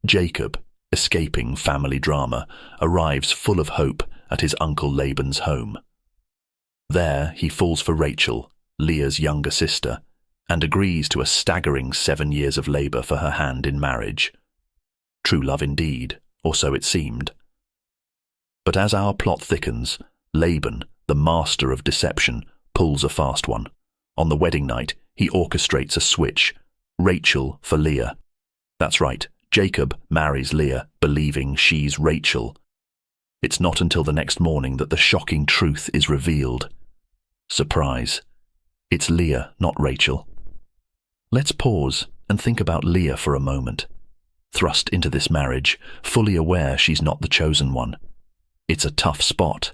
Jacob, escaping family drama, arrives full of hope at his uncle Laban's home. There he falls for Rachel, Leah's younger sister, and agrees to a staggering 7 years of labor for her hand in marriage. True love indeed, or so it seemed. But as our plot thickens, Laban, the master of deception, pulls a fast one. On the wedding night, he orchestrates a switch, Rachel for Leah. That's right, Jacob marries Leah, believing she's Rachel. It's not until the next morning that the shocking truth is revealed. Surprise. It's Leah, not Rachel. Let's pause and think about Leah for a moment. Thrust into this marriage, fully aware she's not the chosen one. It's a tough spot.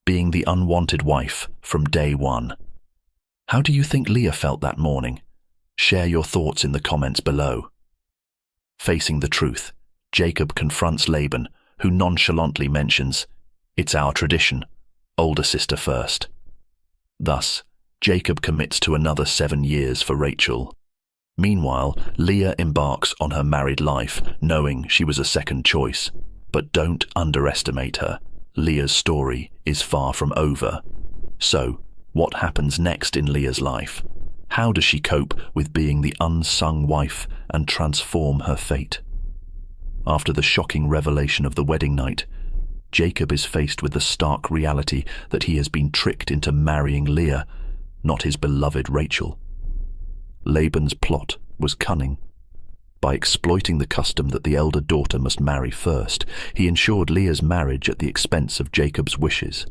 Being the unwanted wife from day one. How do you think Leah felt that morning? Share your thoughts in the comments below. Facing the truth, Jacob confronts Laban, who nonchalantly mentions, "It's our tradition, older sister first." Thus, Jacob commits to another 7 years for Rachel. Meanwhile, Leah embarks on her married life, knowing she was a second choice. But don't underestimate her. Leah's story is far from over. So, what happens next in Leah's life? How does she cope with being the unsung wife and transform her fate? After the shocking revelation of the wedding night, Jacob is faced with the stark reality that he has been tricked into marrying Leah, not his beloved Rachel. Laban's plot was cunning. By exploiting the custom that the elder daughter must marry first, he ensured Leah's marriage at the expense of Jacob's wishes.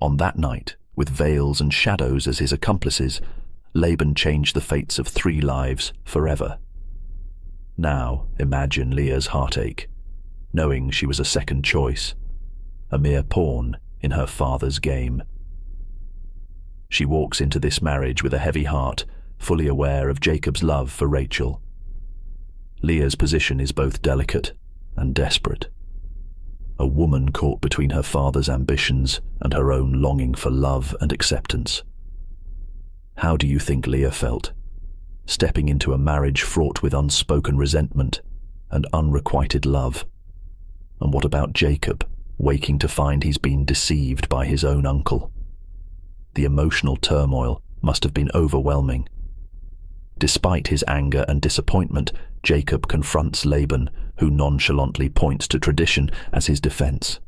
On that night, with veils and shadows as his accomplices, Laban changed the fates of 3 lives forever. Now imagine Leah's heartache, knowing she was a second choice, a mere pawn in her father's game. She walks into this marriage with a heavy heart, fully aware of Jacob's love for Rachel. Leah's position is both delicate and desperate. A woman caught between her father's ambitions and her own longing for love and acceptance. How do you think Leah felt, stepping into a marriage fraught with unspoken resentment and unrequited love? And what about Jacob, waking to find he's been deceived by his own uncle? The emotional turmoil must have been overwhelming. Despite his anger and disappointment, Jacob confronts Laban, who nonchalantly points to tradition as his defense.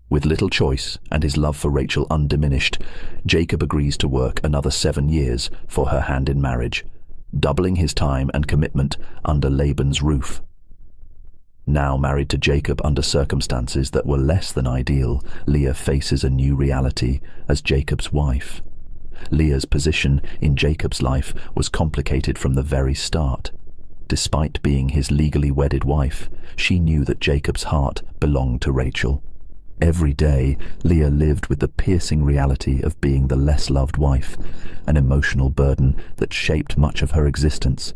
With little choice and his love for Rachel undiminished, Jacob agrees to work another 7 years for her hand in marriage, doubling his time and commitment under Laban's roof. Now married to Jacob under circumstances that were less than ideal, Leah faces a new reality as Jacob's wife. Leah's position in Jacob's life was complicated from the very start. Despite being his legally wedded wife, she knew that Jacob's heart belonged to Rachel. Every day, Leah lived with the piercing reality of being the less-loved wife, an emotional burden that shaped much of her existence.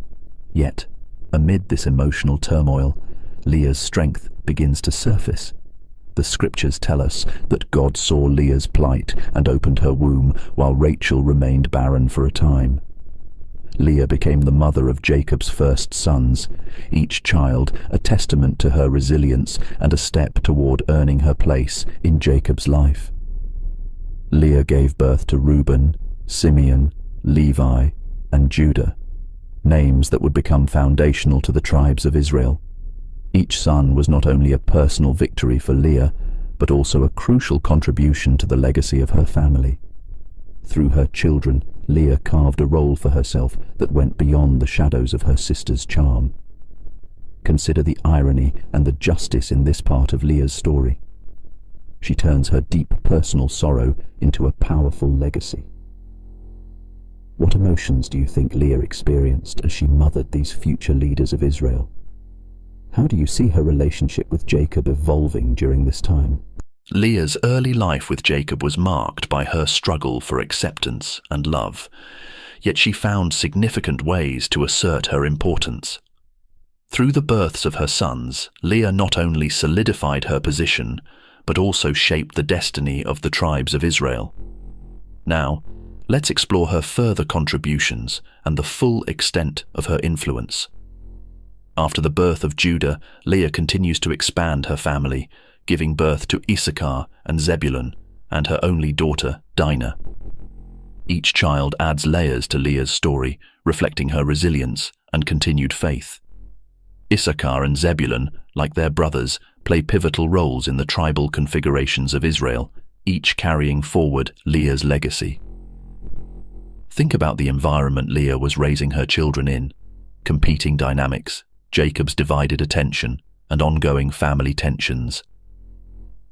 Yet, amid this emotional turmoil, Leah's strength begins to surface. The scriptures tell us that God saw Leah's plight and opened her womb while Rachel remained barren for a time. Leah became the mother of Jacob's first sons, each child a testament to her resilience and a step toward earning her place in Jacob's life. Leah gave birth to Reuben, Simeon, Levi, and Judah, names that would become foundational to the tribes of Israel. Each son was not only a personal victory for Leah, but also a crucial contribution to the legacy of her family. Through her children, Leah carved a role for herself that went beyond the shadows of her sister's charm. Consider the irony and the justice in this part of Leah's story. She turns her deep personal sorrow into a powerful legacy. What emotions do you think Leah experienced as she mothered these future leaders of Israel? How do you see her relationship with Jacob evolving during this time? Leah's early life with Jacob was marked by her struggle for acceptance and love, yet she found significant ways to assert her importance. Through the births of her sons, Leah not only solidified her position, but also shaped the destiny of the tribes of Israel. Now, let's explore her further contributions and the full extent of her influence. After the birth of Judah, Leah continues to expand her family, giving birth to Issachar and Zebulun, and her only daughter, Dinah. Each child adds layers to Leah's story, reflecting her resilience and continued faith. Issachar and Zebulun, like their brothers, play pivotal roles in the tribal configurations of Israel, each carrying forward Leah's legacy. Think about the environment Leah was raising her children in: competing dynamics, Jacob's divided attention, and ongoing family tensions.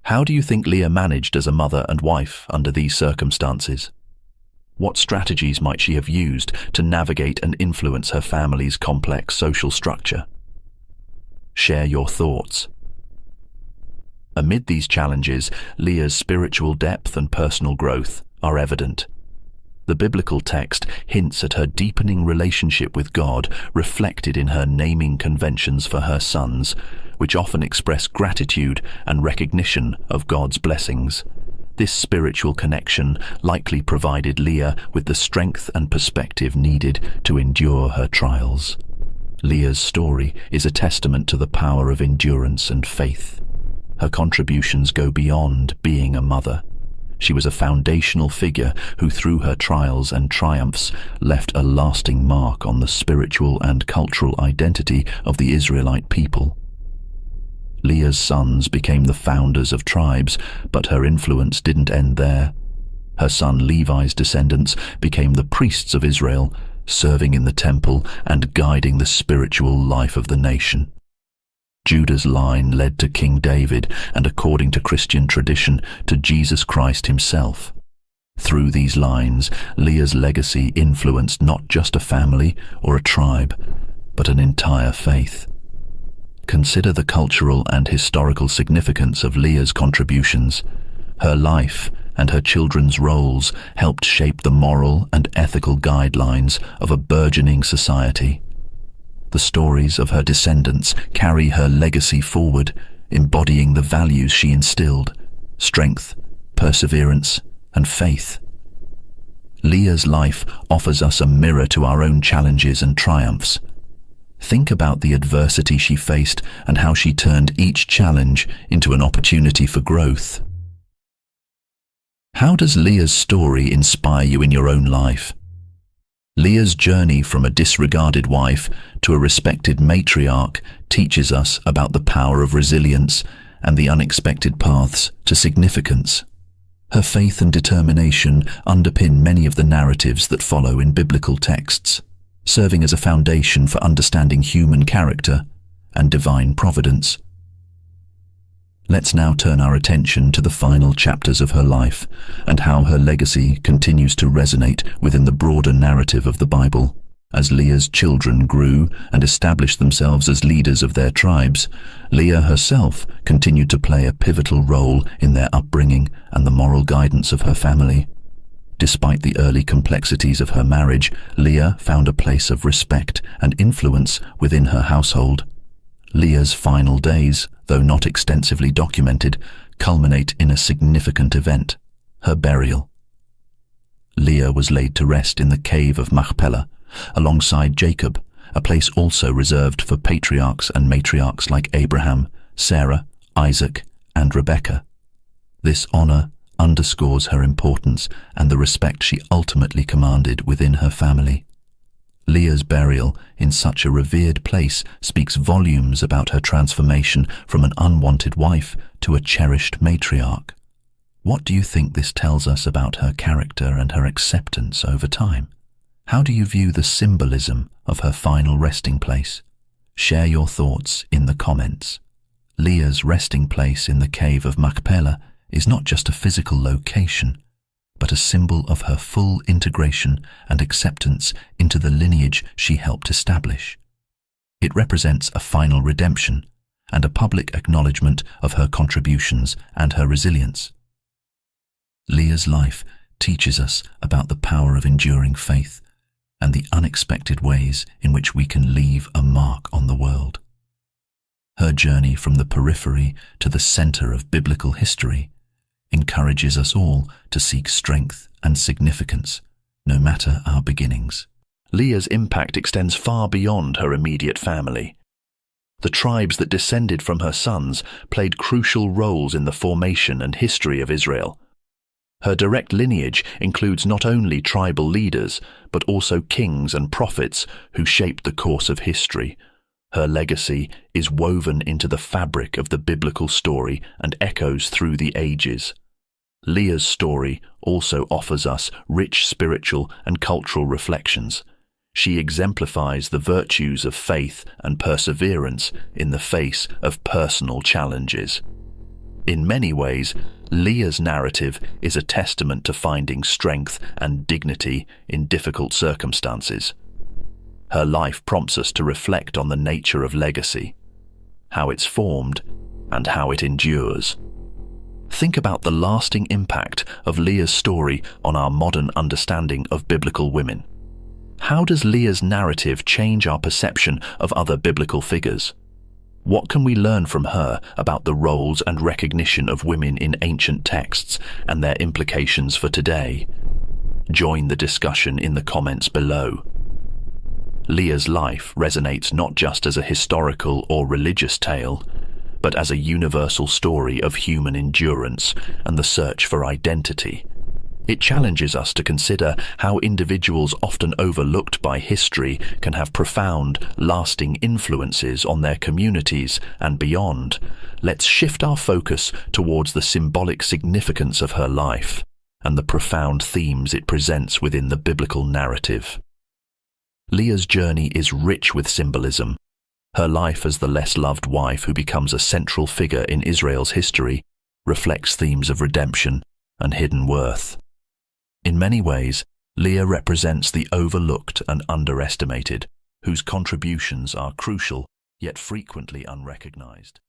How do you think Leah managed as a mother and wife under these circumstances? What strategies might she have used to navigate and influence her family's complex social structure? Share your thoughts. Amid these challenges, Leah's spiritual depth and personal growth are evident. The biblical text hints at her deepening relationship with God, reflected in her naming conventions for her sons, which often express gratitude and recognition of God's blessings. This spiritual connection likely provided Leah with the strength and perspective needed to endure her trials. Leah's story is a testament to the power of endurance and faith. Her contributions go beyond being a mother. She was a foundational figure who, through her trials and triumphs, left a lasting mark on the spiritual and cultural identity of the Israelite people. Leah's sons became the founders of tribes, but her influence didn't end there. Her son Levi's descendants became the priests of Israel, serving in the temple and guiding the spiritual life of the nation. Judah's line led to King David and, according to Christian tradition, to Jesus Christ himself. Through these lines, Leah's legacy influenced not just a family or a tribe, but an entire faith. Consider the cultural and historical significance of Leah's contributions. Her life and her children's roles helped shape the moral and ethical guidelines of a burgeoning society. The stories of her descendants carry her legacy forward, embodying the values she instilled: strength, perseverance, and faith. Leah's life offers us a mirror to our own challenges and triumphs. Think about the adversity she faced and how she turned each challenge into an opportunity for growth. How does Leah's story inspire you in your own life? Leah's journey from a disregarded wife to a respected matriarch teaches us about the power of resilience and the unexpected paths to significance. Her faith and determination underpin many of the narratives that follow in biblical texts, serving as a foundation for understanding human character and divine providence. Let's now turn our attention to the final chapters of her life and how her legacy continues to resonate within the broader narrative of the Bible. As Leah's children grew and established themselves as leaders of their tribes, Leah herself continued to play a pivotal role in their upbringing and the moral guidance of her family. Despite the early complexities of her marriage, Leah found a place of respect and influence within her household. Leah's final days, though not extensively documented, culminate in a significant event: her burial. Leah was laid to rest in the cave of Machpelah, alongside Jacob, a place also reserved for patriarchs and matriarchs like Abraham, Sarah, Isaac, and Rebekah. This honor underscores her importance and the respect she ultimately commanded within her family. Leah's burial in such a revered place speaks volumes about her transformation from an unwanted wife to a cherished matriarch. What do you think this tells us about her character and her acceptance over time? How do you view the symbolism of her final resting place? Share your thoughts in the comments. Leah's resting place in the cave of Machpelah is not just a physical location, but a symbol of her full integration and acceptance into the lineage she helped establish. It represents a final redemption and a public acknowledgement of her contributions and her resilience. Leah's life teaches us about the power of enduring faith and the unexpected ways in which we can leave a mark on the world. Her journey from the periphery to the center of biblical history encourages us all to seek strength and significance, no matter our beginnings. Leah's impact extends far beyond her immediate family. The tribes that descended from her sons played crucial roles in the formation and history of Israel. Her direct lineage includes not only tribal leaders, but also kings and prophets who shaped the course of history. Her legacy is woven into the fabric of the biblical story and echoes through the ages. Leah's story also offers us rich spiritual and cultural reflections. She exemplifies the virtues of faith and perseverance in the face of personal challenges. In many ways, Leah's narrative is a testament to finding strength and dignity in difficult circumstances. Her life prompts us to reflect on the nature of legacy, how it's formed, and how it endures. Think about the lasting impact of Leah's story on our modern understanding of biblical women. How does Leah's narrative change our perception of other biblical figures? What can we learn from her about the roles and recognition of women in ancient texts and their implications for today? Join the discussion in the comments below. Leah's life resonates not just as a historical or religious tale, but as a universal story of human endurance and the search for identity. It challenges us to consider how individuals often overlooked by history can have profound, lasting influences on their communities and beyond. Let's shift our focus towards the symbolic significance of her life and the profound themes it presents within the biblical narrative. Leah's journey is rich with symbolism. Her life as the less-loved wife who becomes a central figure in Israel's history reflects themes of redemption and hidden worth. In many ways, Leah represents the overlooked and underestimated, whose contributions are crucial yet frequently unrecognized.